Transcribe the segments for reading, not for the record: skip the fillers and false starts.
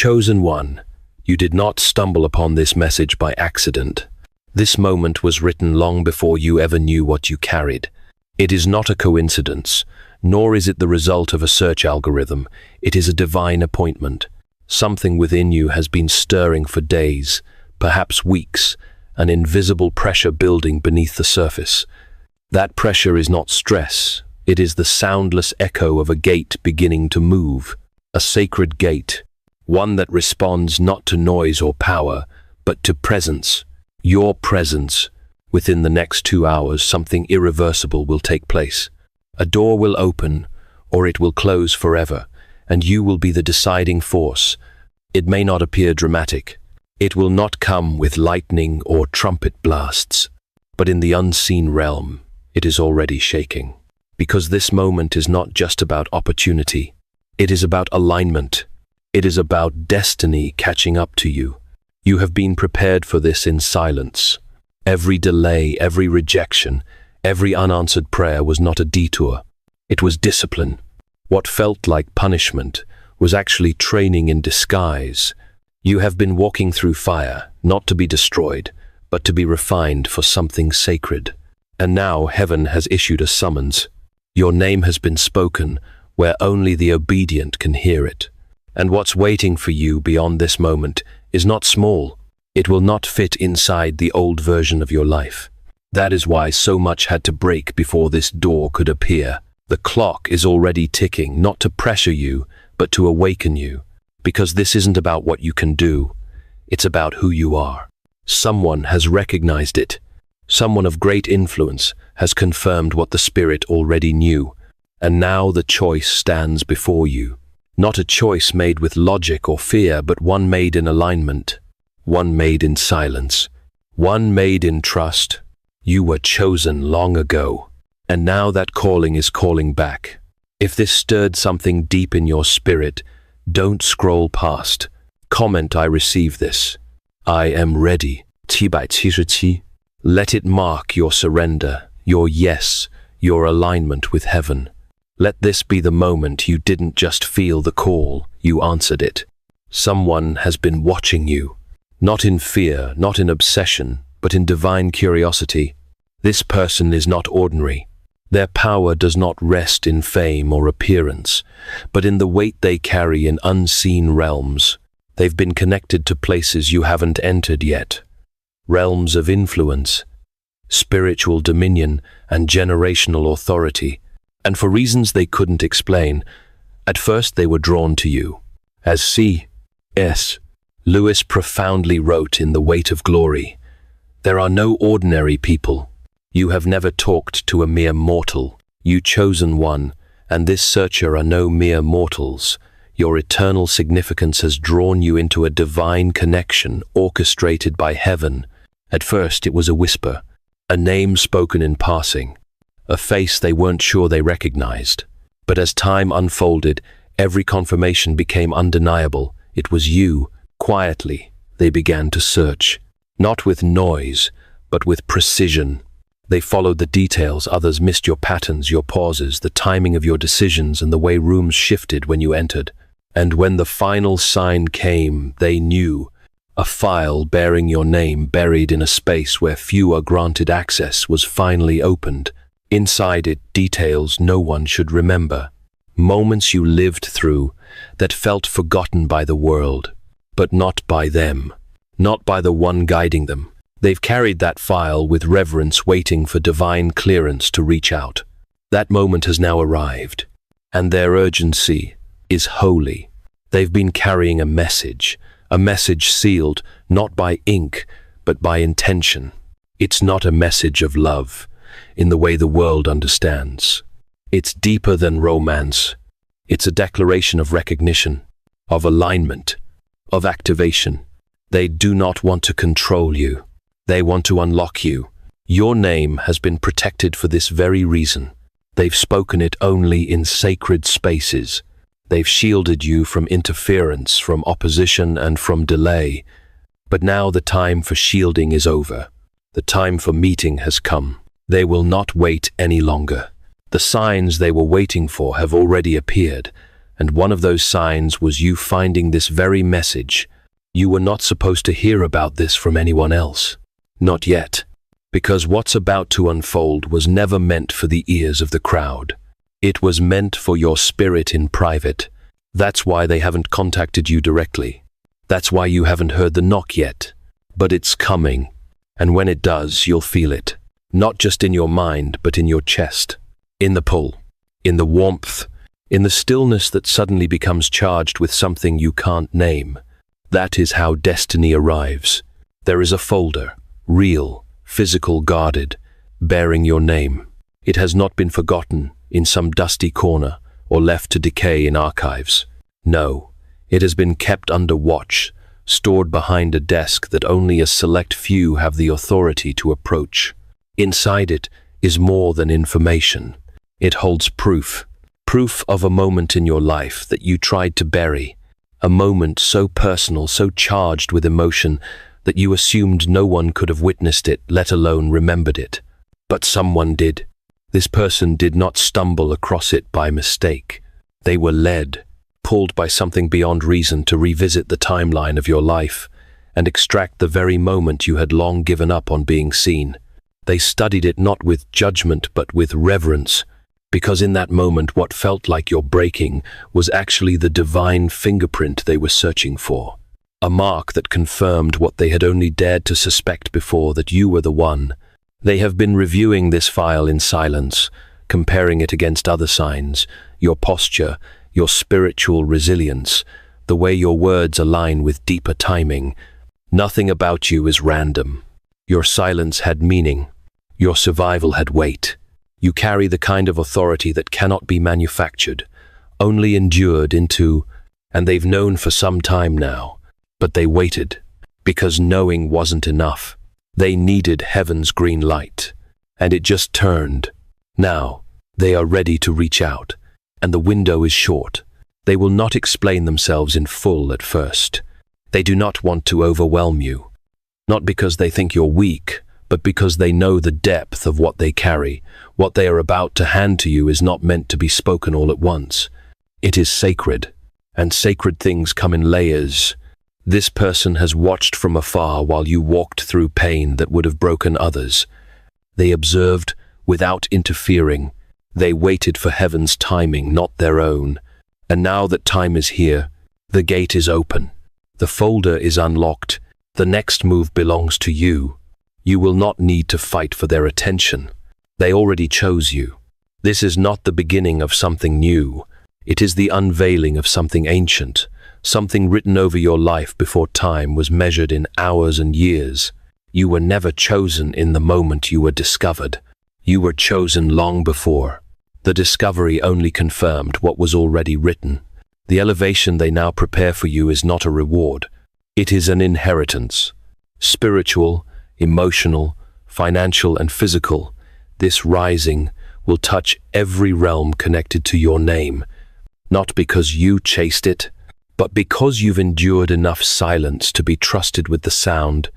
chosen one, you did not stumble upon this message by accident. This moment was written long before you ever knew what you carried. It is not a coincidence, nor is it the result of a search algorithm. It is a divine appointment. Something within you has been stirring for days, perhaps weeks, an invisible pressure building beneath the surface. That pressure is not stress. It is the soundless echo of a gate beginning to move, a sacred gate, one that responds not to noise or power, but to presence. Your presence. Within the next 2 hours, something irreversible will take place. A door will open, or it will close forever, and you will be the deciding force. It may not appear dramatic. It will not come with lightning or trumpet blasts, but in the unseen realm, it is already shaking. Because this moment is not just about opportunity. It is about alignment. It is about destiny catching up to you. You have been prepared for this in silence. Every delay, every rejection, every unanswered prayer was not a detour. It was discipline. What felt like punishment was actually training in disguise. You have been walking through fire, not to be destroyed, but to be refined for something sacred. And now heaven has issued a summons. Your name has been spoken, where only the obedient can hear it. And what's waiting for you beyond this moment is not small. It will not fit inside the old version of your life. That is why so much had to break before this door could appear. The clock is already ticking, not to pressure you, but to awaken you. Because this isn't about what you can do. It's about who you are. Someone has recognized it. Someone of great influence has confirmed what the Spirit already knew. And now the choice stands before you. Not a choice made with logic or fear, but one made in alignment. One made in silence. One made in trust. You were chosen long ago. And now that calling is calling back. If this stirred something deep in your spirit, don't scroll past. Comment, I receive this. I am ready. 777. Let it mark your surrender, your yes, your alignment with heaven. Let this be the moment you didn't just feel the call, you answered it. Someone has been watching you. Not in fear, not in obsession, but in divine curiosity. This person is not ordinary. Their power does not rest in fame or appearance, but in the weight they carry in unseen realms. They've been connected to places you haven't entered yet. Realms of influence, spiritual dominion, and generational authority. And for reasons they couldn't explain, at first they were drawn to you. As C.S. Lewis profoundly wrote in The Weight of Glory, there are no ordinary people. You have never talked to a mere mortal. You chosen one, and this searcher are no mere mortals. Your eternal significance has drawn you into a divine connection orchestrated by heaven. At first it was a whisper, a name spoken in passing, a face they weren't sure they recognized. But as time unfolded, every confirmation became undeniable. It was you. Quietly, they began to search, not with noise, but with precision. They followed the details. Others missed your patterns, your pauses, the timing of your decisions, and the way rooms shifted when you entered. And when the final sign came, they knew. A file bearing your name buried in a space where few are granted access was finally opened. Inside it, details no one should remember. Moments you lived through that felt forgotten by the world, but not by them, not by the one guiding them. They've carried that file with reverence, waiting for divine clearance to reach out. That moment has now arrived, and their urgency is holy. They've been carrying a message sealed not by ink, but by intention. It's not a message of love in the way the world understands. It's deeper than romance. It's a declaration of recognition, of alignment, of activation. They do not want to control you. They want to unlock you. Your name has been protected for this very reason. They've spoken it only in sacred spaces. They've shielded you from interference, from opposition, and from delay. But now the time for shielding is over. The time for meeting has come. They will not wait any longer. The signs they were waiting for have already appeared. and one of those signs was you finding this very message. You were not supposed to hear about this from anyone else. Not yet. Because what's about to unfold was never meant for the ears of the crowd. It was meant for your spirit in private. That's why they haven't contacted you directly. That's why you haven't heard the knock yet. But it's coming. And when it does, you'll feel it. Not just in your mind, but in your chest. In the pull. In the warmth. In the stillness that suddenly becomes charged with something you can't name. That is how destiny arrives. There is a folder, real, physical, guarded, bearing your name. It has not been forgotten in some dusty corner or left to decay in archives. No, it has been kept under watch, stored behind a desk that only a select few have the authority to approach. Inside it is more than information. It holds proof. Proof of a moment in your life that you tried to bury. A moment so personal, so charged with emotion, that you assumed no one could have witnessed it, let alone remembered it. But someone did. This person did not stumble across it by mistake. They were led, pulled by something beyond reason to revisit the timeline of your life and extract the very moment you had long given up on being seen. They studied it not with judgment but with reverence, because in that moment what felt like your breaking was actually the divine fingerprint they were searching for. A mark that confirmed what they had only dared to suspect before, that you were the one. They have been reviewing this file in silence, comparing it against other signs, your posture, your spiritual resilience, the way your words align with deeper timing. Nothing about you is random. Your silence had meaning. Your survival had weight. You carry the kind of authority that cannot be manufactured, only endured into, and they've known for some time now. But they waited, because knowing wasn't enough. They needed heaven's green light, and it just turned. Now, they are ready to reach out, and the window is short. They will not explain themselves in full at first. They do not want to overwhelm you, not because they think you're weak, but because they know the depth of what they carry. What they are about to hand to you is not meant to be spoken all at once. It is sacred, and sacred things come in layers. This person has watched from afar while you walked through pain that would have broken others. They observed without interfering. They waited for heaven's timing, not their own. And now that time is here, the gate is open. The folder is unlocked. The next move belongs to you. You will not need to fight for their attention. They already chose you. This is not the beginning of something new. It is the unveiling of something ancient, something written over your life before time was measured in hours and years. You were never chosen in the moment you were discovered. You were chosen long before. The discovery only confirmed what was already written. The elevation they now prepare for you is not a reward. It is an inheritance. Spiritual, emotional, financial, and physical. This rising will touch every realm connected to your name, not because you chased it, but because you've endured enough silence to be trusted with the sound,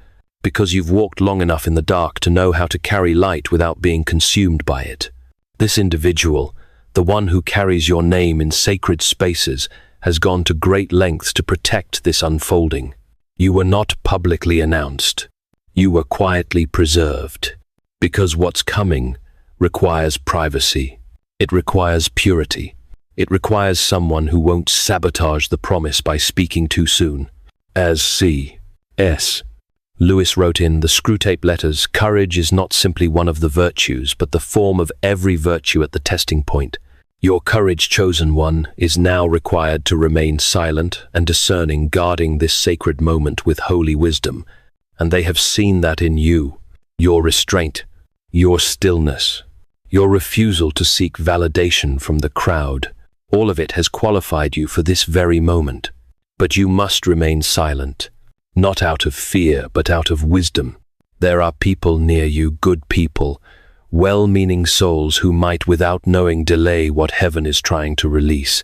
because you've walked long enough in the dark to know how to carry light without being consumed by it. This individual, the one who carries your name in sacred spaces, has gone to great lengths to protect this unfolding. You were not publicly announced. You were quietly preserved. Because what's coming requires privacy. It requires purity. It requires someone who won't sabotage the promise by speaking too soon. As C.S. Lewis wrote in the Screwtape Letters, courage is not simply one of the virtues, but the form of every virtue at the testing point. Your courage, chosen one, is now required to remain silent and discerning, guarding this sacred moment with holy wisdom. And they have seen that in you. Your restraint, your stillness, your refusal to seek validation from the crowd. All of it has qualified you for this very moment. But you must remain silent, not out of fear, but out of wisdom. There are people near you, good people, well-meaning souls who might, without knowing, delay what heaven is trying to release.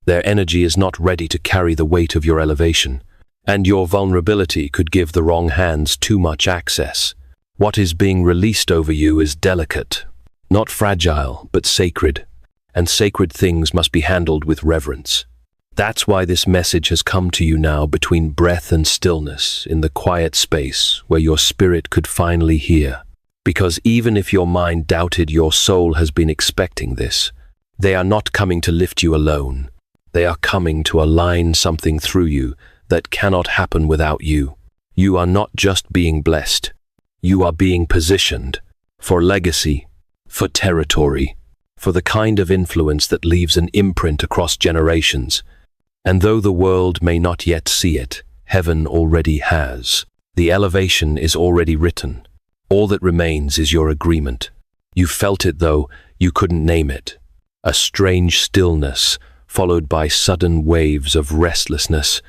Their energy is not ready to carry the weight of your elevation, and your vulnerability could give the wrong hands too much access. What is being released over you is delicate, not fragile, but sacred. and sacred things must be handled with reverence. That's why this message has come to you now between breath and stillness, in the quiet space where your spirit could finally hear. Because even if your mind doubted, your soul has been expecting this. They are not coming to lift you alone. They are coming to align something through you that cannot happen without you. You are not just being blessed. You are being positioned for legacy, for territory, for the kind of influence that leaves an imprint across generations. And though the world may not yet see it, heaven already has. The elevation is already written. All that remains is your agreement. You felt it, though you couldn't name it. A strange stillness, followed by sudden waves of restlessness.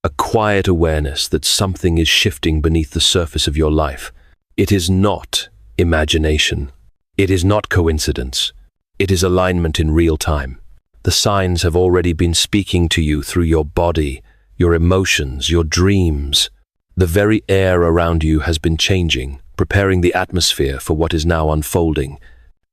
A quiet awareness that something is shifting beneath the surface of your life. It is not imagination. It is not coincidence. It is alignment in real time. The signs have already been speaking to you through your body, your emotions, your dreams. The very air around you has been changing, preparing the atmosphere for what is now unfolding.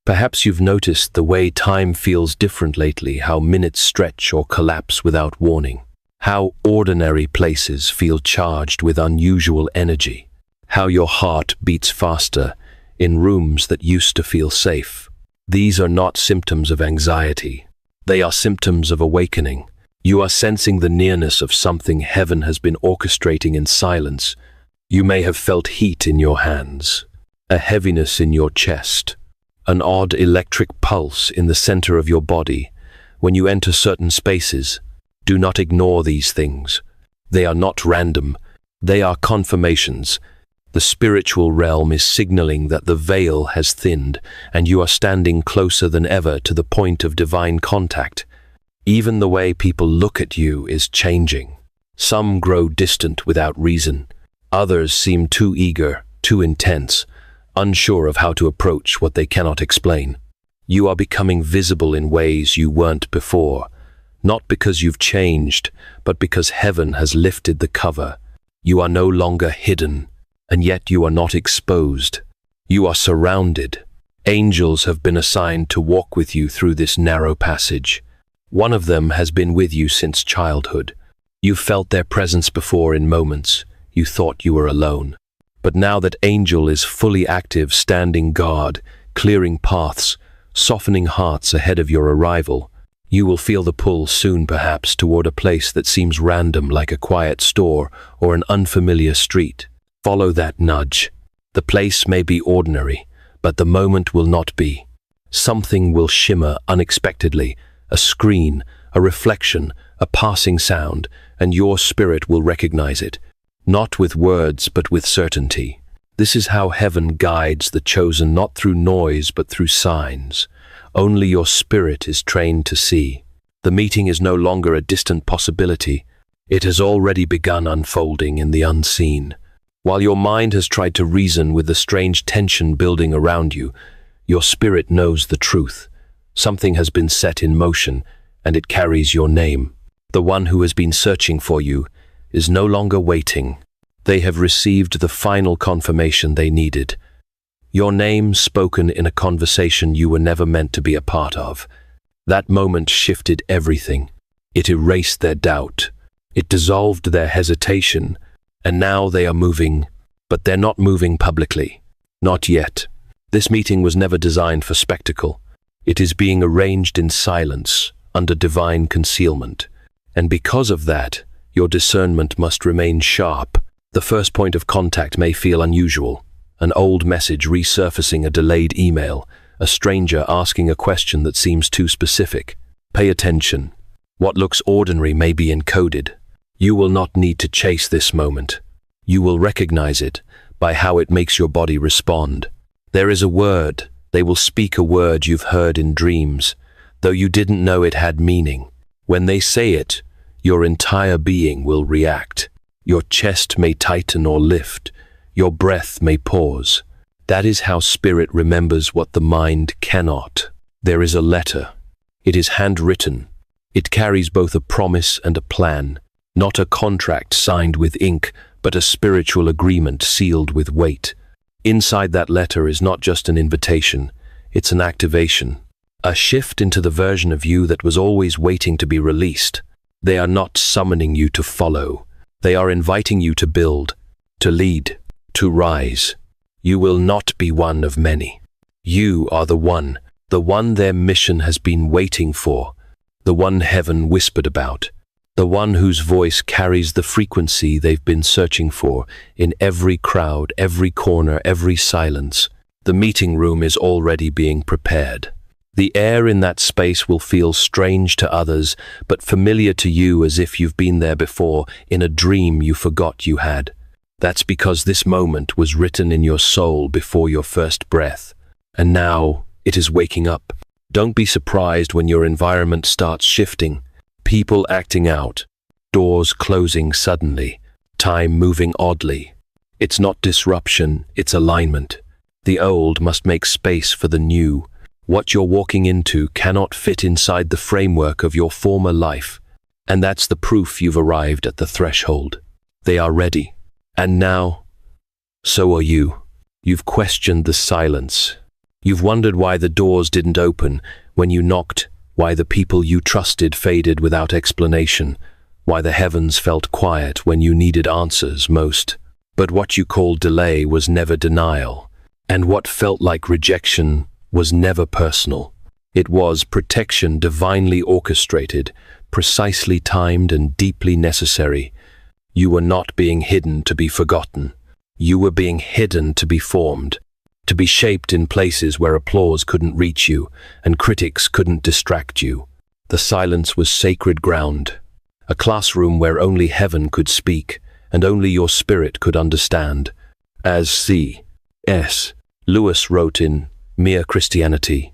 Perhaps you've noticed the way time feels different lately, how minutes stretch or collapse without warning. How ordinary places feel charged with unusual energy. How your heart beats faster in rooms that used to feel safe. These are not symptoms of anxiety. They are symptoms of awakening. You are sensing the nearness of something heaven has been orchestrating in silence. You may have felt heat in your hands, a heaviness in your chest, an odd electric pulse in the center of your body. When you enter certain spaces, do not ignore these things. They are not random. They are confirmations. The spiritual realm is signaling that the veil has thinned, and you are standing closer than ever to the point of divine contact. Even the way people look at you is changing. Some grow distant without reason. Others seem too eager, too intense, unsure of how to approach what they cannot explain. You are becoming visible in ways you weren't before, not because you've changed, but because heaven has lifted the cover. You are no longer hidden. And yet you are not exposed. You are surrounded. Angels have been assigned to walk with you through this narrow passage. One of them has been with you since childhood. You felt their presence before in moments. You thought you were alone. But now that angel is fully active, standing guard, clearing paths, softening hearts ahead of your arrival, you will feel the pull soon, perhaps, toward a place that seems random, like a quiet store or an unfamiliar street. Follow that nudge. The place may be ordinary, but the moment will not be. Something will shimmer unexpectedly, a screen, a reflection, a passing sound, and your spirit will recognize it, not with words but with certainty. This is how heaven guides the chosen, not through noise but through signs. Only your spirit is trained to see. The meeting is no longer a distant possibility. It has already begun unfolding in the unseen. While your mind has tried to reason with the strange tension building around you, your spirit knows the truth. Something has been set in motion, and it carries your name. The one who has been searching for you is no longer waiting. They have received the final confirmation they needed. Your name spoken in a conversation you were never meant to be a part of. That moment shifted everything. It erased their doubt. It dissolved their hesitation. And now they are moving, but they're not moving publicly. Not yet. This meeting was never designed for spectacle. It is being arranged in silence, under divine concealment. And because of that, your discernment must remain sharp. The first point of contact may feel unusual. An old message resurfacing, a delayed email, a stranger asking a question that seems too specific. Pay attention. What looks ordinary may be encoded. You will not need to chase this moment. You will recognize it by how it makes your body respond. There is a word. They will speak a word you've heard in dreams, though you didn't know it had meaning. When they say it, your entire being will react. Your chest may tighten or lift. Your breath may pause. That is how spirit remembers what the mind cannot. There is a letter. It is handwritten. It carries both a promise and a plan. Not a contract signed with ink, but a spiritual agreement sealed with weight. Inside that letter is not just an invitation, it's an activation. A shift into the version of you that was always waiting to be released. They are not summoning you to follow. They are inviting you to build, to lead, to rise. You will not be one of many. You are the one their mission has been waiting for, the one heaven whispered about, the one whose voice carries the frequency they've been searching for in every crowd, every corner, every silence. The meeting room is already being prepared. The air in that space will feel strange to others, but familiar to you as if you've been there before, in a dream you forgot you had. That's because this moment was written in your soul before your first breath. And now it is waking up. Don't be surprised when your environment starts shifting. People acting out, doors closing suddenly, time moving oddly. It's not disruption, it's alignment. The old must make space for the new. What you're walking into cannot fit inside the framework of your former life. And that's the proof you've arrived at the threshold. They are ready. And now, so are you. You've questioned the silence. You've wondered why the doors didn't open when you knocked, why the people you trusted faded without explanation, why the heavens felt quiet when you needed answers most. But what you called delay was never denial, and what felt like rejection was never personal. It was protection divinely orchestrated, precisely timed and deeply necessary. You were not being hidden to be forgotten. You were being hidden to be formed, to be shaped in places where applause couldn't reach you and critics couldn't distract you. The silence was sacred ground, a classroom where only heaven could speak and only your spirit could understand. As C.S. Lewis wrote in Mere Christianity,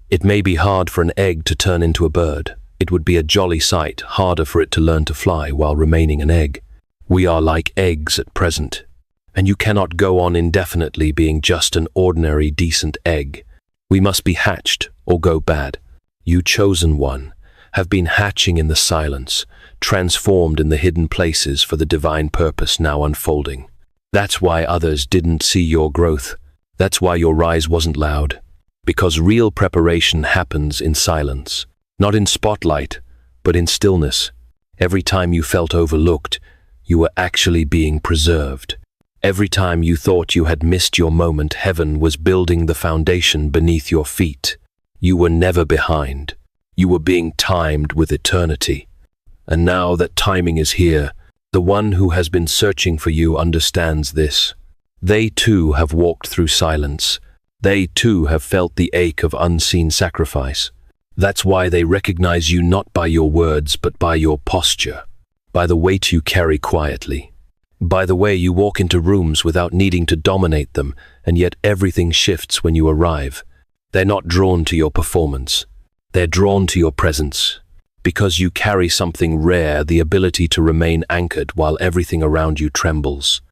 "It may be hard for an egg to turn into a bird. It would be a jolly sight harder for it to learn to fly while remaining an egg. We are like eggs at present, and you cannot go on indefinitely being just an ordinary decent egg. We must be hatched or go bad. You chosen one have been hatching in the silence, transformed in the hidden places for the divine purpose now unfolding. That's why others didn't see your growth. That's why your rise wasn't loud. Because real preparation happens in silence, not in spotlight, but in stillness. Every time you felt overlooked, you were actually being preserved. Every time you thought you had missed your moment, heaven was building the foundation beneath your feet. You were never behind. You were being timed with eternity. And now that timing is here, the one who has been searching for you understands this. They too have walked through silence. They too have felt the ache of unseen sacrifice. That's why they recognize you not by your words, but by your posture, by the weight you carry quietly, by the way you walk into rooms without needing to dominate them, and yet everything shifts when you arrive. They're not drawn to your performance. They're drawn to your presence, because you carry something rare, the ability to remain anchored while everything around you trembles.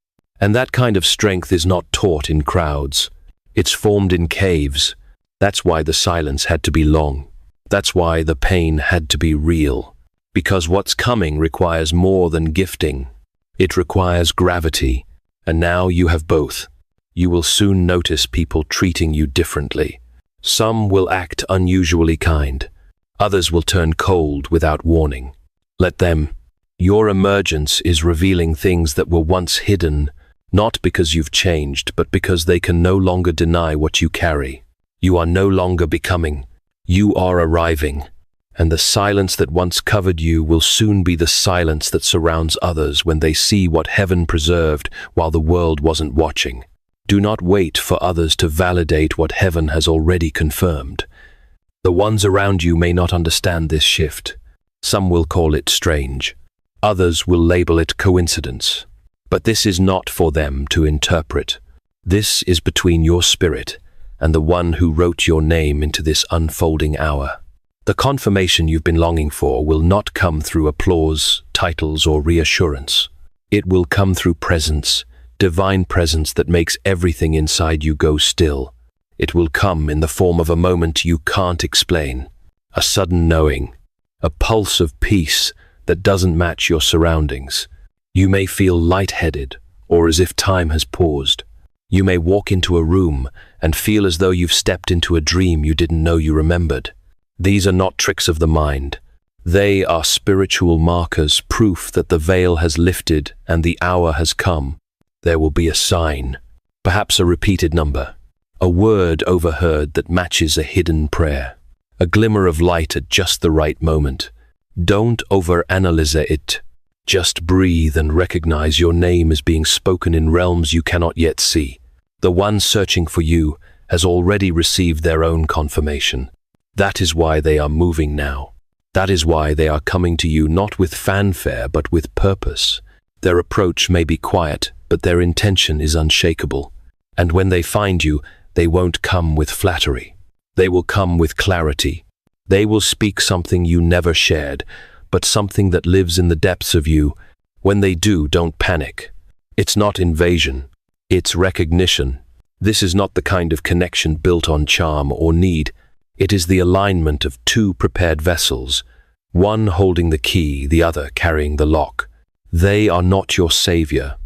And that kind of strength is not taught in crowds. It's formed in caves. That's why the silence had to be long. That's why the pain had to be real. Because what's coming requires more than gifting. It requires gravity. And now you have both. You will soon notice people treating you differently. Some will act unusually kind. Others will turn cold without warning. Let them. Your emergence is revealing things that were once hidden, not because you've changed, but because they can no longer deny what you carry. You are no longer becoming. You are arriving. And the silence that once covered you will soon be the silence that surrounds others when they see what heaven preserved while the world wasn't watching. Do not wait for others to validate what heaven has already confirmed. The ones around you may not understand this shift. Some will call it strange. Others will label it coincidence. But this is not for them to interpret. This is between your spirit and the one who wrote your name into this unfolding hour. The confirmation you've been longing for will not come through applause, titles, or reassurance. It will come through presence, divine presence that makes everything inside you go still. It will come in the form of a moment you can't explain, a sudden knowing, a pulse of peace that doesn't match your surroundings. You may feel lightheaded or as if time has paused. You may walk into a room and feel as though you've stepped into a dream you didn't know you remembered. These are not tricks of the mind. They are spiritual markers, proof that the veil has lifted and the hour has come. There will be a sign, perhaps a repeated number, a word overheard that matches a hidden prayer, a glimmer of light at just the right moment. Don't overanalyze it. Just breathe and recognize your name is being spoken in realms you cannot yet see. The one searching for you has already received their own confirmation. That is why they are moving now. That is why they are coming to you not with fanfare but with purpose. Their approach may be quiet, but their intention is unshakable. And when they find you, they won't come with flattery. They will come with clarity. They will speak something you never shared, but something that lives in the depths of you. When they do, don't panic. It's not invasion. It's recognition. This is not the kind of connection built on charm or need. It is the alignment of two prepared vessels, one holding the key, the other carrying the lock. They are not your savior,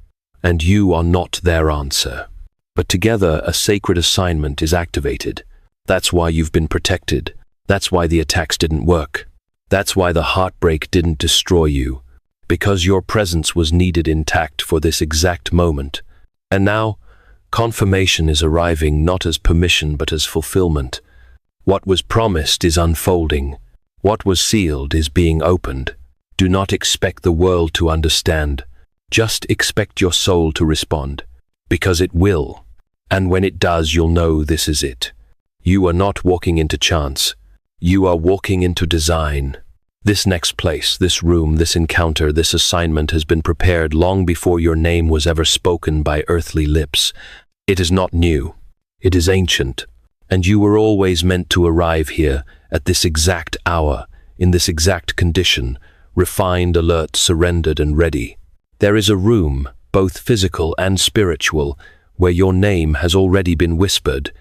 and you are not their answer. But together, a sacred assignment is activated. That's why you've been protected. That's why the attacks didn't work. That's why the heartbreak didn't destroy you. Because your presence was needed intact for this exact moment. And now, confirmation is arriving not as permission but as fulfillment. What was promised is unfolding. What was sealed is being opened. Do not expect the world to understand. Just expect your soul to respond. Because it will. And when it does, you'll know this is it. You are not walking into chance. You are walking into design. This next place, this room, this encounter, this assignment has been prepared long before your name was ever spoken by earthly lips. It is not new. It is ancient. And you were always meant to arrive here, at this exact hour, in this exact condition, refined, alert, surrendered, and ready. There is a room, both physical and spiritual, where your name has already been whispered,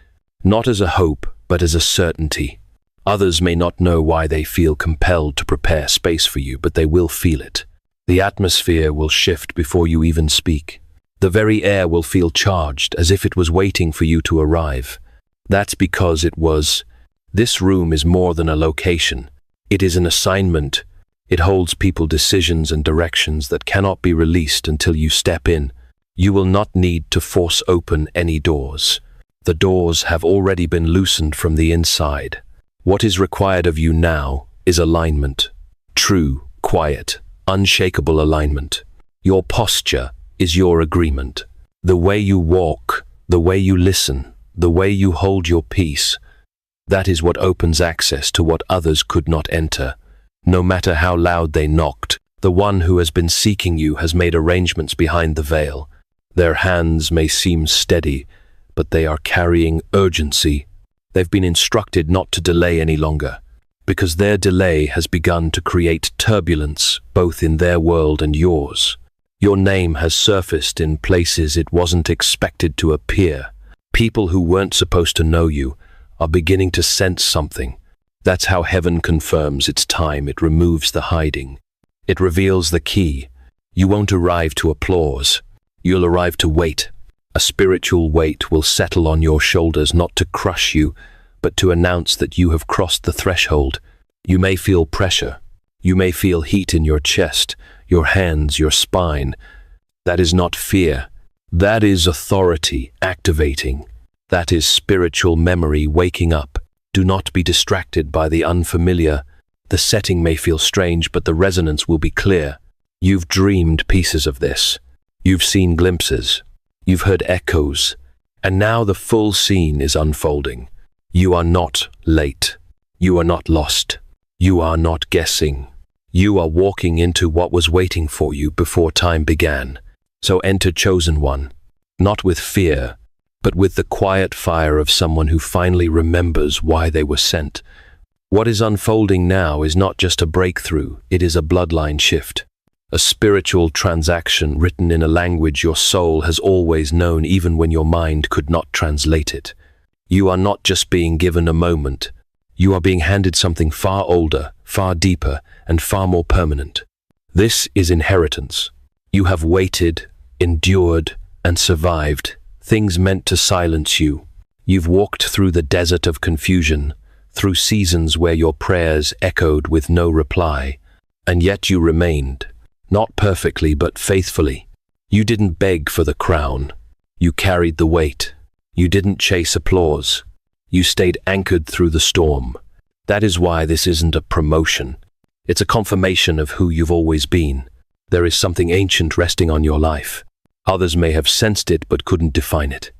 not as a hope, but as a certainty. Others may not know why they feel compelled to prepare space for you, but they will feel it. The atmosphere will shift before you even speak. The very air will feel charged, as if it was waiting for you to arrive. That's because it was. This room is more than a location. It is an assignment. It holds people, decisions, and directions that cannot be released until you step in. You will not need to force open any doors. The doors have already been loosened from the inside. What is required of you now is alignment. True, quiet, unshakable alignment. Your posture is your agreement. The way you walk, the way you listen, the way you hold your peace, that is what opens access to what others could not enter. No matter how loud they knocked, the one who has been seeking you has made arrangements behind the veil. Their hands may seem steady, but they are carrying urgency. They've been instructed not to delay any longer, because their delay has begun to create turbulence both in their world and yours. Your name has surfaced in places it wasn't expected to appear. People who weren't supposed to know you are beginning to sense something. That's how heaven confirms its time. It removes the hiding. It reveals the key. You won't arrive to applause. You'll arrive to wait. A spiritual weight will settle on your shoulders, not to crush you, but to announce that you have crossed the threshold. You may feel pressure. You may feel heat in your chest, your hands, your spine. That is not fear. That is authority activating. That is spiritual memory waking up. Do not be distracted by the unfamiliar. The setting may feel strange, but the resonance will be clear. You've dreamed pieces of this. You've seen glimpses. You've heard echoes. And now the full scene is unfolding. You are not late. You are not lost. You are not guessing. You are walking into what was waiting for you before time began. So enter, chosen one, not with fear, but with the quiet fire of someone who finally remembers why they were sent. What is unfolding now is not just a breakthrough, it is a bloodline shift. A spiritual transaction written in a language your soul has always known even when your mind could not translate it. You are not just being given a moment. You are being handed something far older, far deeper, and far more permanent. This is inheritance. You have waited, endured, and survived. things meant to silence you. You've walked through the desert of confusion, through seasons where your prayers echoed with no reply, and yet you remained, not perfectly but faithfully. You didn't beg for the crown. You carried the weight. You didn't chase applause. You stayed anchored through the storm. That is why this isn't a promotion. It's a confirmation of who you've always been. There is something ancient resting on your life. Others may have sensed it but couldn't define it.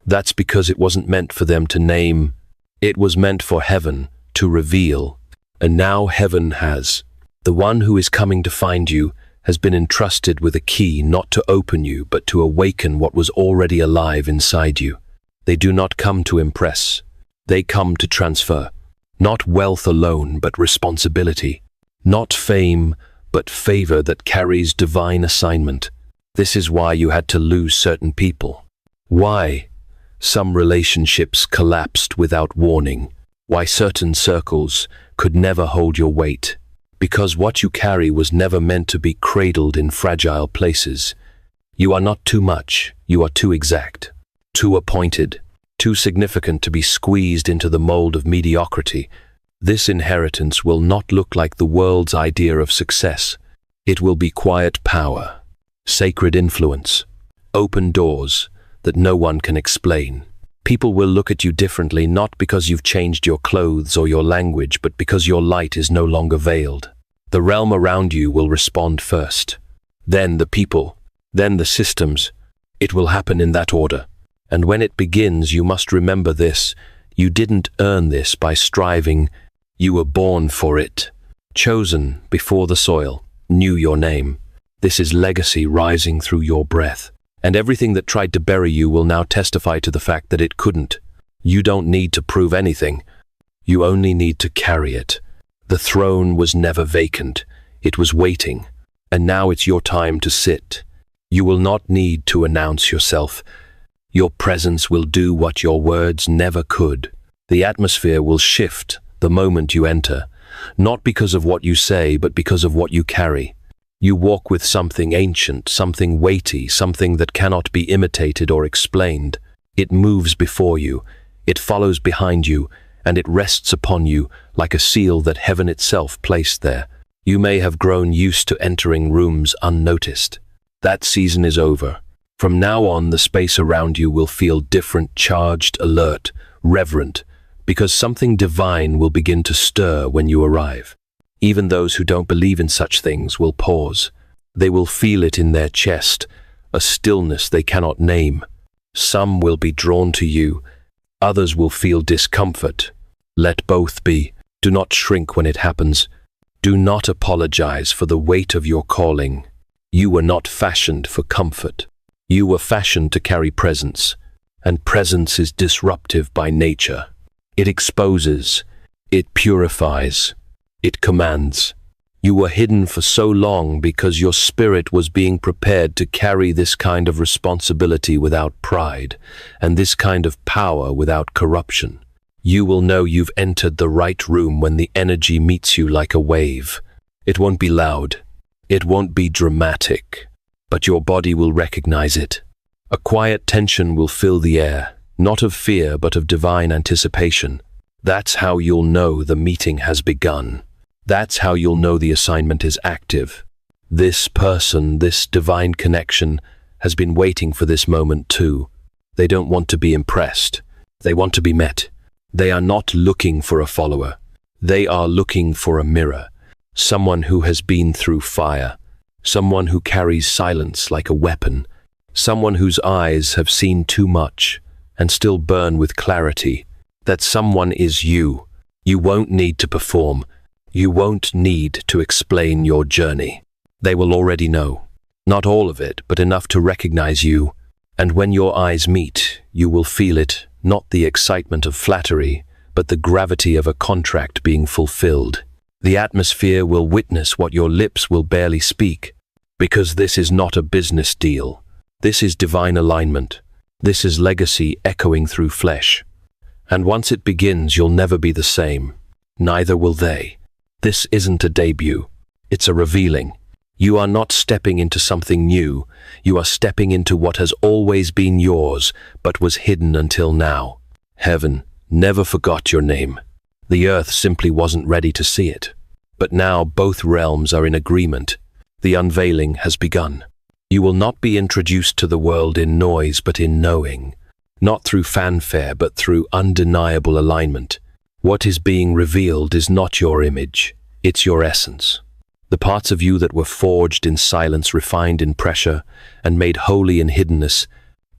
That's because it wasn't meant for them to name. It was meant for heaven to reveal. And now heaven has. The one who is coming to find you has been entrusted with a key not to open you but to awaken what was already alive inside you. They do not come to impress. They come to transfer. Not wealth alone, but responsibility. Not fame, but favor that carries divine assignment. This is why you had to lose certain people. Why some relationships collapsed without warning. Why certain circles could never hold your weight. Because what you carry was never meant to be cradled in fragile places. You are not too much, you are too exact, too appointed, too significant to be squeezed into the mold of mediocrity. This inheritance will not look like the world's idea of success. It will be quiet power, sacred influence, open doors that no one can explain. People will look at you differently not because you've changed your clothes or your language, but because your light is no longer veiled. The realm around you will respond first, then the people, then the systems. It will happen in that order. And when it begins, you must remember this. You didn't earn this by striving. You were born for it. Chosen before the soil knew your name. This is legacy rising through your breath. And everything that tried to bury you will now testify to the fact that it couldn't. You don't need to prove anything. You only need to carry it. The throne was never vacant. It was waiting. And now it's your time to sit. You will not need to announce yourself. Your presence will do what your words never could. The atmosphere will shift the moment you enter, not because of what you say, but because of what you carry. You walk with something ancient, something weighty, something that cannot be imitated or explained. It moves before you, it follows behind you, and it rests upon you like a seal that heaven itself placed there. You may have grown used to entering rooms unnoticed. That season is over. From now on, the space around you will feel different, charged, alert, reverent, because something divine will begin to stir when you arrive. Even those who don't believe in such things will pause. They will feel it in their chest, a stillness they cannot name. Some will be drawn to you, others will feel discomfort. Let both be. Do not shrink when it happens. Do not apologize for the weight of your calling. You were not fashioned for comfort. You were fashioned to carry presence, and presence is disruptive by nature. It exposes, it purifies, it commands. You were hidden for so long because your spirit was being prepared to carry this kind of responsibility without pride, and this kind of power without corruption. You will know you've entered the right room when the energy meets you like a wave. It won't be loud. It won't be dramatic. But your body will recognize it. A quiet tension will fill the air, not of fear but of divine anticipation. That's how you'll know the meeting has begun. That's how you'll know the assignment is active. This person, this divine connection, has been waiting for this moment too. They don't want to be impressed. They want to be met. They are not looking for a follower. They are looking for a mirror. Someone who has been through fire. Someone who carries silence like a weapon. Someone whose eyes have seen too much and still burn with clarity. That someone is you. You won't need to perform. You won't need to explain your journey. They will already know. Not all of it, but enough to recognize you. And when your eyes meet, you will feel it, not the excitement of flattery, but the gravity of a contract being fulfilled. The atmosphere will witness what your lips will barely speak, because this is not a business deal. This is divine alignment. This is legacy echoing through flesh. And once it begins, you'll never be the same. Neither will they. This isn't a debut. It's a revealing. You are not stepping into something new. You are stepping into what has always been yours, but was hidden until now. Heaven never forgot your name. The earth simply wasn't ready to see it. But now both realms are in agreement. The unveiling has begun. You will not be introduced to the world in noise, but in knowing. Not through fanfare, but through undeniable alignment. What is being revealed is not your image, it's your essence. The parts of you that were forged in silence, refined in pressure, and made holy in hiddenness,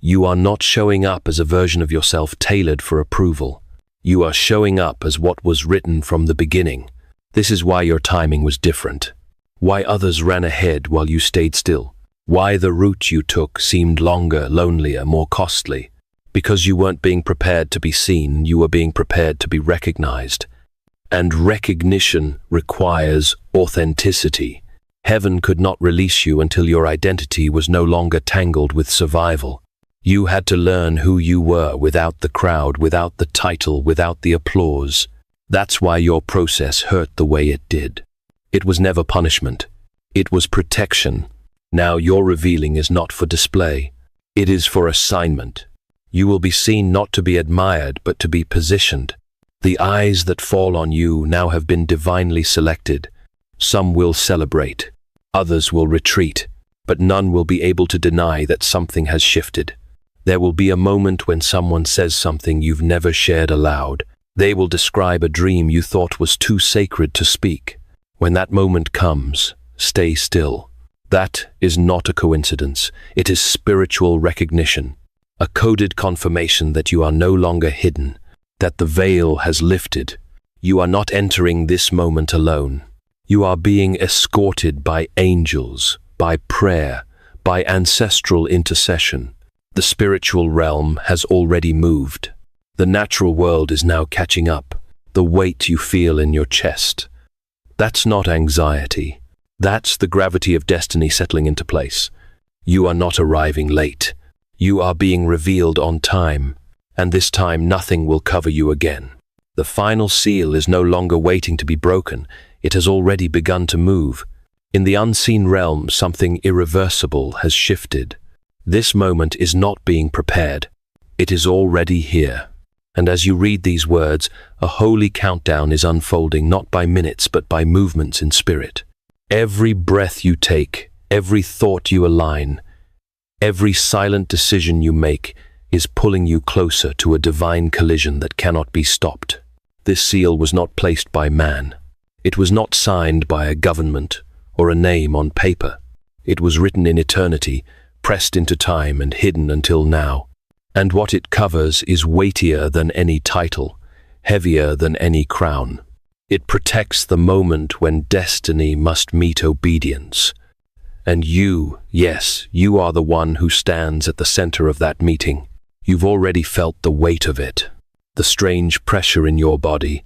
you are not showing up as a version of yourself tailored for approval. You are showing up as what was written from the beginning. This is why your timing was different. Why others ran ahead while you stayed still. Why the route you took seemed longer, lonelier, more costly. Because you weren't being prepared to be seen, you were being prepared to be recognized. And recognition requires authenticity. Heaven could not release you until your identity was no longer tangled with survival. You had to learn who you were without the crowd, without the title, without the applause. That's why your process hurt the way it did. It was never punishment. It was protection. Now your revealing is not for display. It is for assignment. You will be seen not to be admired, but to be positioned. The eyes that fall on you now have been divinely selected. Some will celebrate, others will retreat, but none will be able to deny that something has shifted. There will be a moment when someone says something you've never shared aloud. They will describe a dream you thought was too sacred to speak. When that moment comes, stay still. That is not a coincidence. It is spiritual recognition, a coded confirmation that you are no longer hidden, that the veil has lifted. You are not entering this moment alone. You are being escorted by angels, by prayer, by ancestral intercession. The spiritual realm has already moved. The natural world is now catching up. The weight you feel in your chest. That's not anxiety. That's the gravity of destiny settling into place. You are not arriving late. You are being revealed on time. And this time nothing will cover you again. The final seal is no longer waiting to be broken. It has already begun to move. In the unseen realm, something irreversible has shifted. This moment is not being prepared. It is already here. And as you read these words, a holy countdown is unfolding not by minutes but by movements in spirit. Every breath you take, every thought you align, every silent decision you make is pulling you closer to a divine collision that cannot be stopped. This seal was not placed by man. It was not signed by a government or a name on paper. It was written in eternity, pressed into time and hidden until now. And what it covers is weightier than any title, heavier than any crown. It protects the moment when destiny must meet obedience. And you, yes, you are the one who stands at the center of that meeting. You've already felt the weight of it, the strange pressure in your body,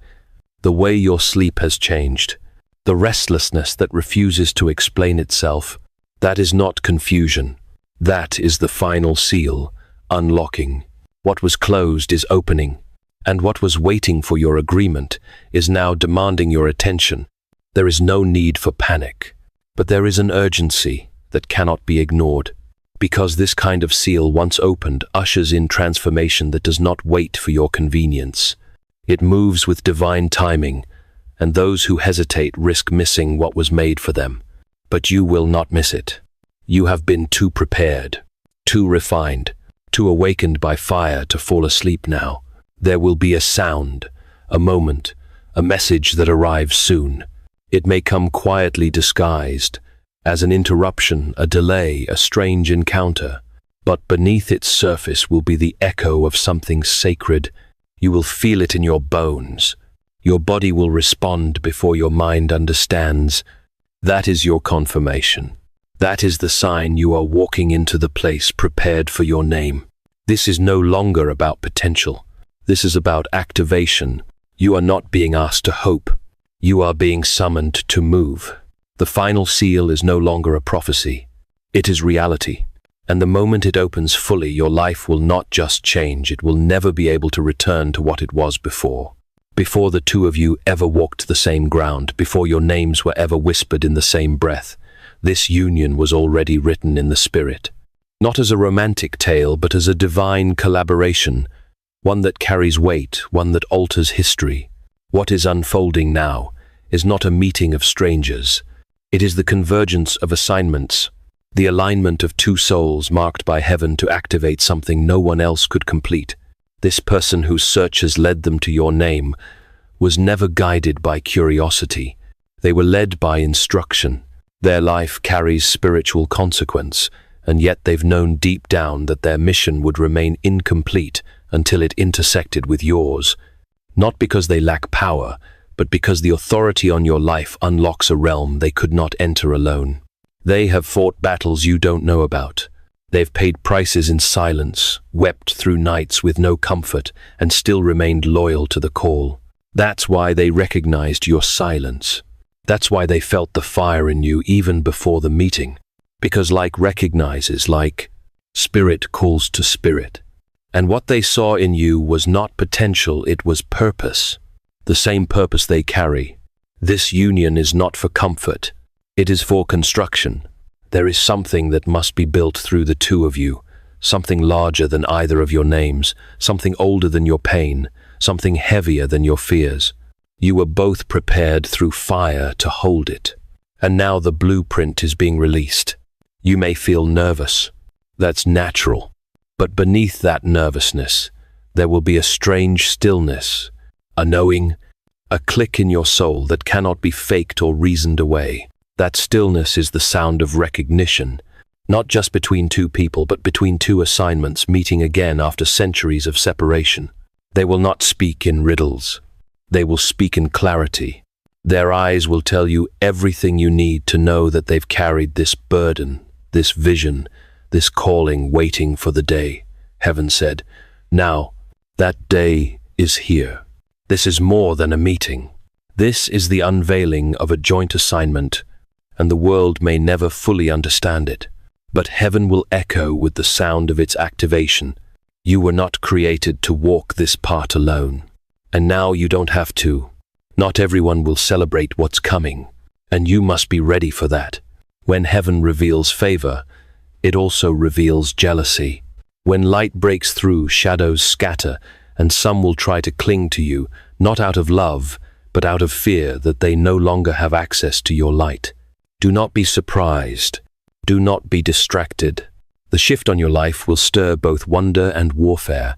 the way your sleep has changed, the restlessness that refuses to explain itself. That is not confusion. That is the final seal, unlocking. What was closed is opening, and what was waiting for your agreement is now demanding your attention. There is no need for panic, but there is an urgency that cannot be ignored. Because this kind of seal, once opened, ushers in transformation that does not wait for your convenience. It moves with divine timing, and those who hesitate risk missing what was made for them. But you will not miss it. You have been too prepared, too refined, too awakened by fire to fall asleep now. There will be a sound, a moment, a message that arrives soon. It may come quietly disguised, as an interruption, a delay, a strange encounter. But beneath its surface will be the echo of something sacred. You will feel it in your bones. Your body will respond before your mind understands. That is your confirmation. That is the sign you are walking into the place prepared for your name. This is no longer about potential. This is about activation. You are not being asked to hope. You are being summoned to move. The final seal is no longer a prophecy. It is reality. And the moment it opens fully, your life will not just change, it will never be able to return to what it was before. Before the two of you ever walked the same ground, before your names were ever whispered in the same breath, This union was already written in the spirit, not as a romantic tale, but as a divine collaboration, one that carries weight, one that alters history. What is unfolding now is not a meeting of strangers. It is the convergence of assignments, the alignment of two souls marked by heaven to activate something no one else could complete. This person whose searches led them to your name was never guided by curiosity. They were led by instruction. Their life carries spiritual consequence, and yet they've known deep down that their mission would remain incomplete until it intersected with yours. Not because they lack power, but because the authority on your life unlocks a realm they could not enter alone. They have fought battles you don't know about. They've paid prices in silence, wept through nights with no comfort, and still remained loyal to the call. That's why they recognized your silence. That's why they felt the fire in you even before the meeting. Because like recognizes like, spirit calls to spirit. And what they saw in you was not potential, it was purpose. The same purpose they carry. This union is not for comfort. It is for construction. There is something that must be built through the two of you, something larger than either of your names, something older than your pain, something heavier than your fears. You were both prepared through fire to hold it. And now the blueprint is being released. You may feel nervous. That's natural. But beneath that nervousness, there will be a strange stillness, a knowing, a click in your soul that cannot be faked or reasoned away. That stillness is the sound of recognition, not just between two people, but between two assignments meeting again after centuries of separation. They will not speak in riddles. They will speak in clarity. Their eyes will tell you everything you need to know that they've carried this burden, this vision, this calling waiting for the day. Heaven said, now, that day is here. This is more than a meeting. This is the unveiling of a joint assignment, and the world may never fully understand it. But heaven will echo with the sound of its activation. You were not created to walk this path alone. And now you don't have to. Not everyone will celebrate what's coming, and you must be ready for that. When heaven reveals favor, it also reveals jealousy. When light breaks through, shadows scatter, and some will try to cling to you, not out of love, but out of fear that they no longer have access to your light. Do not be surprised. Do not be distracted. The shift on your life will stir both wonder and warfare.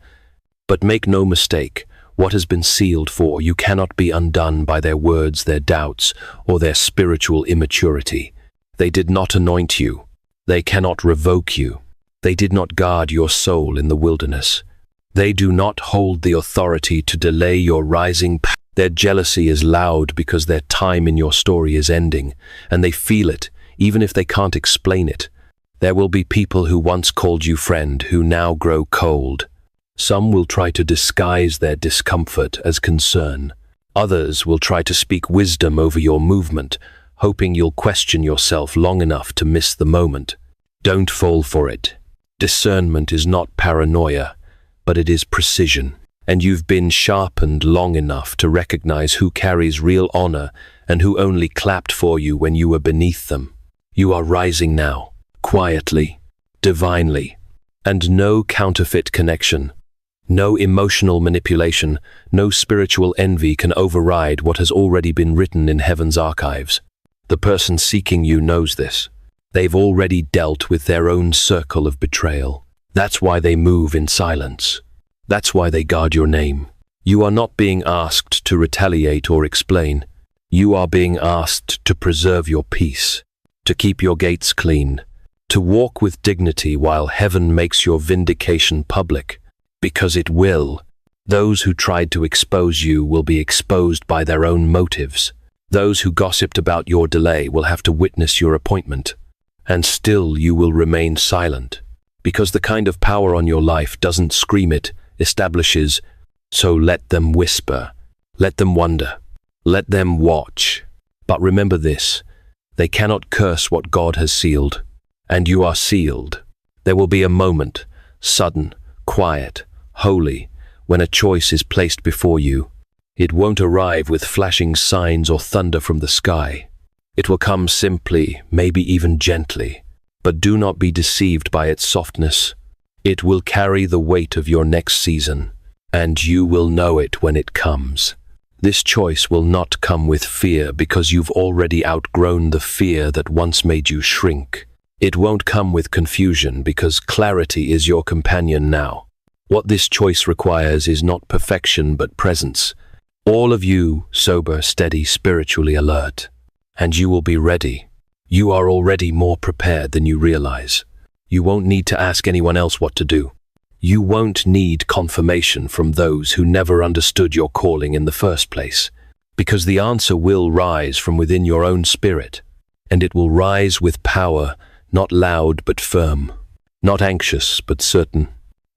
But make no mistake, what has been sealed for you cannot be undone by their words, their doubts, or their spiritual immaturity. They did not anoint you. They cannot revoke you. They did not guard your soul in the wilderness. They do not hold the authority to delay your rising path. Their jealousy is loud because their time in your story is ending, and they feel it, even if they can't explain it. There will be people who once called you friend who now grow cold. Some will try to disguise their discomfort as concern. Others will try to speak wisdom over your movement, hoping you'll question yourself long enough to miss the moment. Don't fall for it. Discernment is not paranoia, but it is precision. And you've been sharpened long enough to recognize who carries real honor and who only clapped for you when you were beneath them. You are rising now, quietly, divinely, and no counterfeit connection, no emotional manipulation, no spiritual envy can override what has already been written in heaven's archives. The person seeking you knows this. They've already dealt with their own circle of betrayal. That's why they move in silence. That's why they guard your name. You are not being asked to retaliate or explain. You are being asked to preserve your peace, to keep your gates clean, to walk with dignity while heaven makes your vindication public. Because it will. Those who tried to expose you will be exposed by their own motives. Those who gossiped about your delay will have to witness your appointment. And still you will remain silent. Because the kind of power on your life doesn't scream, it establishes. So let them whisper. Let them wonder. Let them watch. But remember this, they cannot curse what God has sealed. And you are sealed. There will be a moment, sudden, quiet, holy, when a choice is placed before you. It won't arrive with flashing signs or thunder from the sky. It will come simply, maybe even gently, but do not be deceived by its softness. It will carry the weight of your next season, and you will know it when it comes. This choice will not come with fear because you've already outgrown the fear that once made you shrink. It won't come with confusion because clarity is your companion now. What this choice requires is not perfection but presence. All of you, sober, steady, spiritually alert. And you will be ready. You are already more prepared than you realize. You won't need to ask anyone else what to do. You won't need confirmation from those who never understood your calling in the first place, because the answer will rise from within your own spirit, and it will rise with power, not loud but firm, not anxious but certain.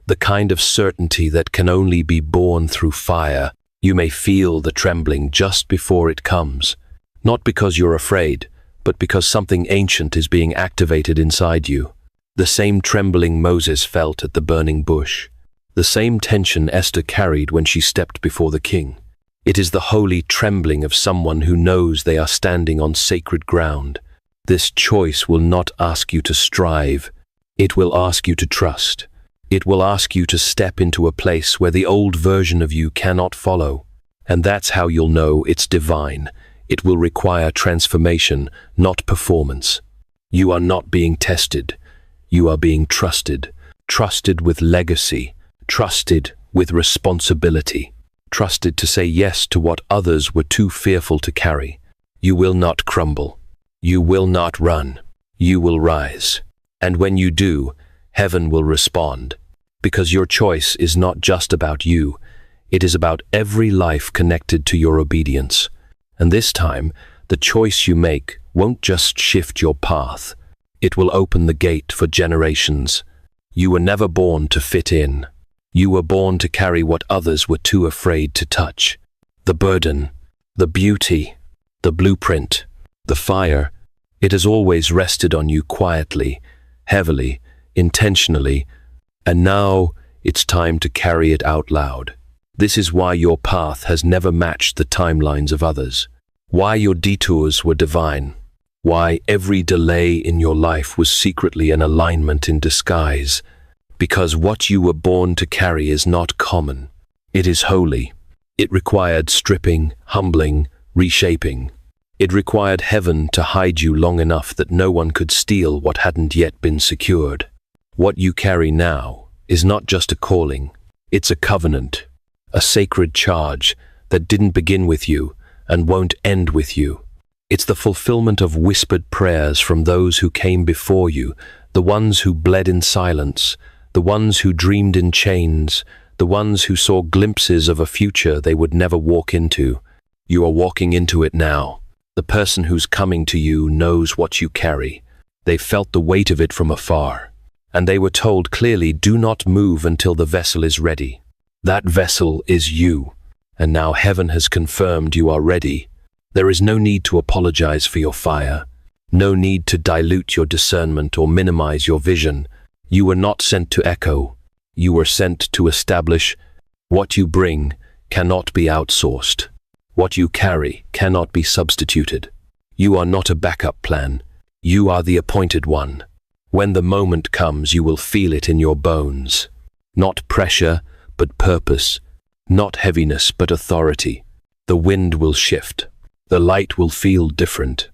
The kind of certainty that can only be born through fire. You may feel the trembling just before it comes, not because you're afraid, but because something ancient is being activated inside you. The same trembling Moses felt at the burning bush, the same tension Esther carried when she stepped before the king. It is the holy trembling of someone who knows they are standing on sacred ground. This choice will not ask you to strive. It will ask you to trust. It will ask you to step into a place where the old version of you cannot follow. And that's how you'll know it's divine. It will require transformation, not performance. You are not being tested. You are being trusted. Trusted with legacy. Trusted with responsibility. Trusted to say yes to what others were too fearful to carry. You will not crumble. You will not run. You will rise. And when you do, heaven will respond. Because your choice is not just about you. It is about every life connected to your obedience. And this time, the choice you make won't just shift your path. It will open the gate for generations. You were never born to fit in. You were born to carry what others were too afraid to touch. The burden, the beauty, the blueprint, the fire. It has always rested on you quietly, heavily, intentionally, and now it's time to carry it out loud. This is why your path has never matched the timelines of others. Why your detours were divine. Why every delay in your life was secretly an alignment in disguise. Because what you were born to carry is not common. It is holy. It required stripping, humbling, reshaping. It required heaven to hide you long enough that no one could steal what hadn't yet been secured. What you carry now is not just a calling. It's a covenant, a sacred charge that didn't begin with you and won't end with you. It's the fulfillment of whispered prayers from those who came before you, the ones who bled in silence, the ones who dreamed in chains, the ones who saw glimpses of a future they would never walk into. You are walking into it now. The person who's coming to you knows what you carry. They felt the weight of it from afar, and they were told clearly, do not move until the vessel is ready. That vessel is you, and now heaven has confirmed you are ready. There is no need to apologize for your fire, no need to dilute your discernment or minimize your vision. You were not sent to echo. You were sent to establish. What you bring cannot be outsourced. What you carry cannot be substituted. You are not a backup plan. You are the appointed one. When the moment comes, you will feel it in your bones. Not pressure, but purpose. Not heaviness, but authority. The wind will shift. The light will feel different.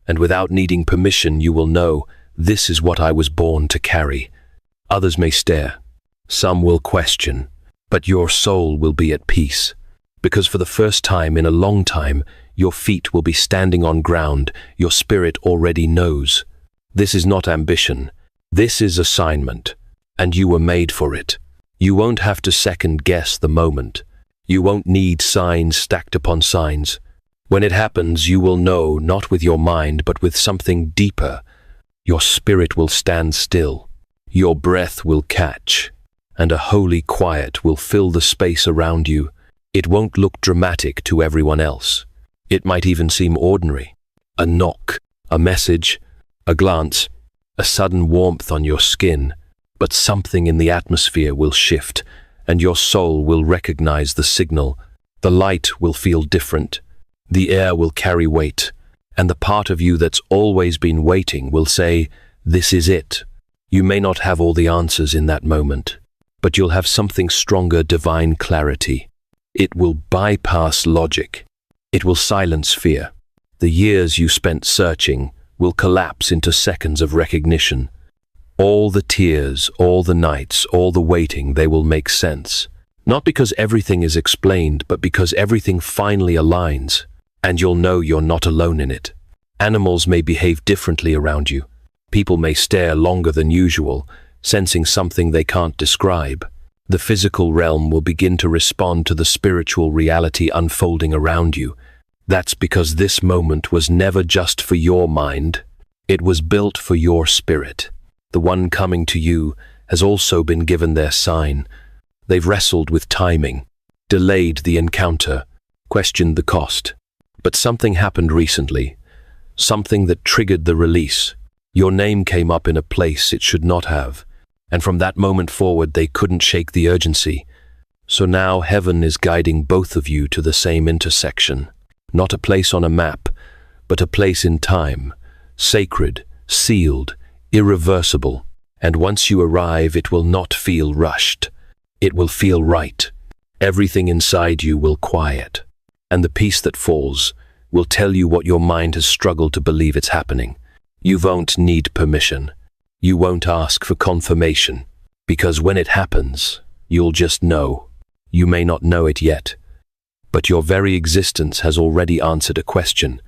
And without needing permission, you will know, this is what I was born to carry. Others may stare. Some will question. But your soul will be at peace. Because for the first time in a long time, your feet will be standing on ground your spirit already knows. This is not ambition. This is assignment. And you were made for it. You won't have to second guess the moment. You won't need signs stacked upon signs. When it happens, you will know, not with your mind, but with something deeper. Your spirit will stand still. Your breath will catch. And a holy quiet will fill the space around you. It won't look dramatic to everyone else. It might even seem ordinary. A knock, a message, a glance, a sudden warmth on your skin. But something in the atmosphere will shift, and your soul will recognize the signal. The light will feel different. The air will carry weight, And the part of you that's always been waiting will say, "This is it." You may not have all the answers in that moment, but you'll have something stronger, divine clarity. It will bypass logic. It will silence fear. The years you spent searching will collapse into seconds of recognition. All the tears, all the nights, all the waiting, they will make sense. Not because everything is explained, but because everything finally aligns, and you'll know you're not alone in it. Animals may behave differently around you. People may stare longer than usual, sensing something they can't describe. The physical realm will begin to respond to the spiritual reality unfolding around you. That's because this moment was never just for your mind. It was built for your spirit. The one coming to you has also been given their sign. They've wrestled with timing, delayed the encounter, questioned the cost. But something happened recently, something that triggered the release. Your name came up in a place it should not have, and from that moment forward they couldn't shake the urgency. So now heaven is guiding both of you to the same intersection. Not a place on a map, but a place in time, sacred, sealed, irreversible. And once you arrive, it will not feel rushed. It will feel right. Everything inside you will quiet, and the peace that falls will tell you what your mind has struggled to believe it's happening. You won't need permission. You won't ask for confirmation, because when it happens, you'll just know. You may not know it yet, but your very existence has already answered a question.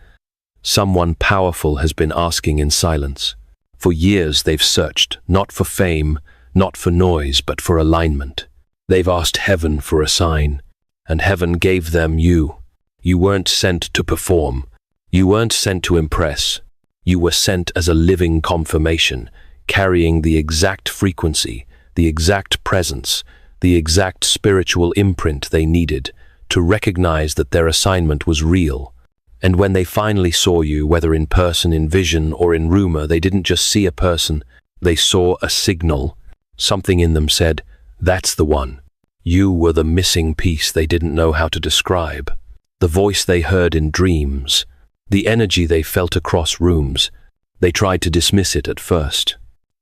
Someone powerful has been asking in silence. For years they've searched, not for fame, not for noise, but for alignment. They've asked heaven for a sign, and heaven gave them you. You weren't sent to perform. You weren't sent to impress. You were sent as a living confirmation, carrying the exact frequency, the exact presence, the exact spiritual imprint they needed to recognize that their assignment was real. And when they finally saw you, whether in person, in vision, or in rumor, they didn't just see a person, they saw a signal. Something in them said, "That's the one." You were the missing piece they didn't know how to describe. The voice they heard in dreams, the energy they felt across rooms. They tried to dismiss it at first,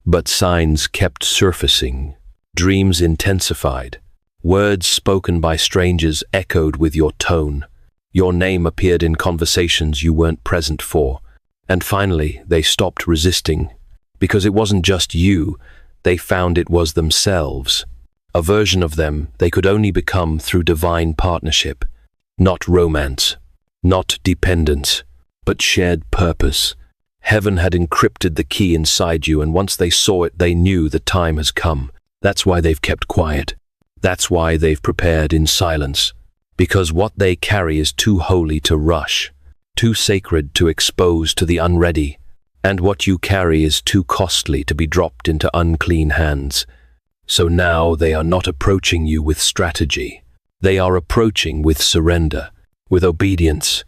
but signs kept surfacing. Dreams intensified. Words spoken by strangers echoed with your tone. Your name appeared in conversations you weren't present for. And finally, they stopped resisting. Because it wasn't just you, they found it was themselves. A version of them they could only become through divine partnership. Not romance, not dependence, but shared purpose. Heaven had encrypted the key inside you, and once they saw it, they knew the time has come. That's why they've kept quiet. That's why they've prepared in silence. Because what they carry is too holy to rush, too sacred to expose to the unready. And what you carry is too costly to be dropped into unclean hands. So now they are not approaching you with strategy. They are approaching with surrender, with obedience,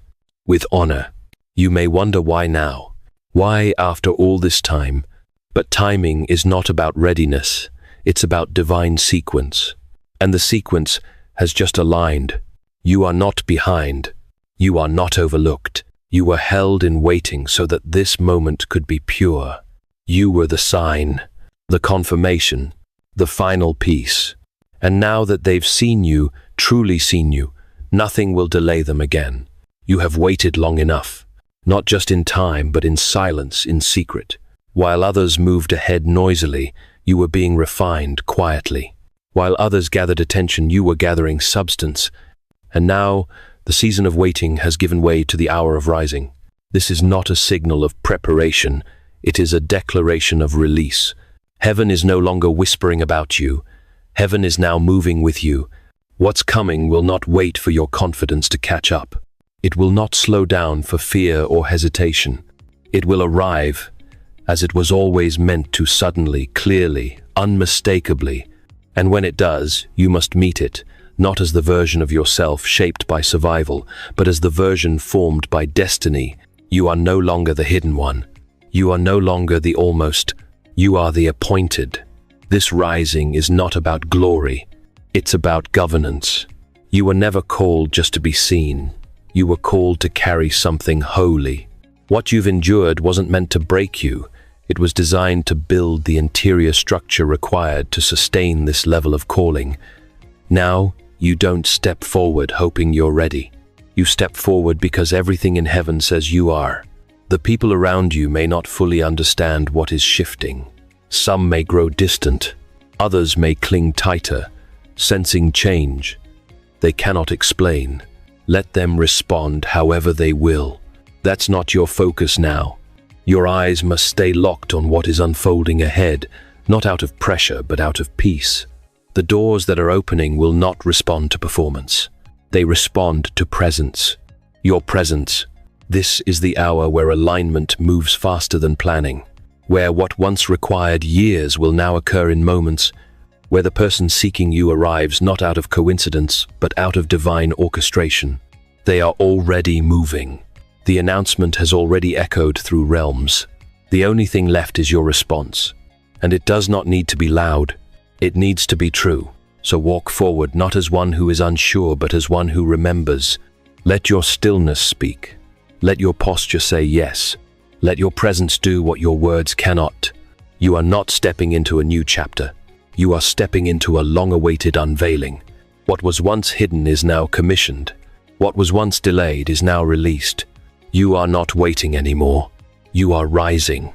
with honor. You may wonder why now. Why after all this time? But timing is not about readiness. It's about divine sequence. And the sequence has just aligned. You are not behind. You are not overlooked. You were held in waiting so that this moment could be pure. You were the sign, the confirmation, the final piece. And now that they've seen you, truly seen you, nothing will delay them again. You have waited long enough, not just in time, but in silence, in secret. While others moved ahead noisily, you were being refined quietly. While others gathered attention, you were gathering substance. And now, the season of waiting has given way to the hour of rising. This is not a signal of preparation. It is a declaration of release. Heaven is no longer whispering about you. Heaven is now moving with you. What's coming will not wait for your confidence to catch up. It will not slow down for fear or hesitation. It will arrive, as it was always meant to, suddenly, clearly, unmistakably. And when it does, you must meet it, not as the version of yourself shaped by survival, but as the version formed by destiny. You are no longer the hidden one. You are no longer the almost. You are the appointed. This rising is not about glory. It's about governance. You were never called just to be seen. You were called to carry something holy. What you've endured wasn't meant to break you. It was designed to build the interior structure required to sustain this level of calling. Now, you don't step forward hoping you're ready. You step forward because everything in heaven says you are. The people around you may not fully understand what is shifting. Some may grow distant. Others may cling tighter, sensing change. They cannot explain. Let them respond however they will. That's not your focus now. Your eyes must stay locked on what is unfolding ahead, not out of pressure, but out of peace. The doors that are opening will not respond to performance. They respond to presence. Your presence. This is the hour where alignment moves faster than planning, where what once required years will now occur in moments, where the person seeking you arrives not out of coincidence, but out of divine orchestration. They are already moving. The announcement has already echoed through realms. The only thing left is your response. And it does not need to be loud. It needs to be true. So walk forward not as one who is unsure, but as one who remembers. Let your stillness speak. Let your posture say yes. Let your presence do what your words cannot. You are not stepping into a new chapter. You are stepping into a long-awaited unveiling. What was once hidden is now commissioned. What was once delayed is now released. You are not waiting anymore. You are rising.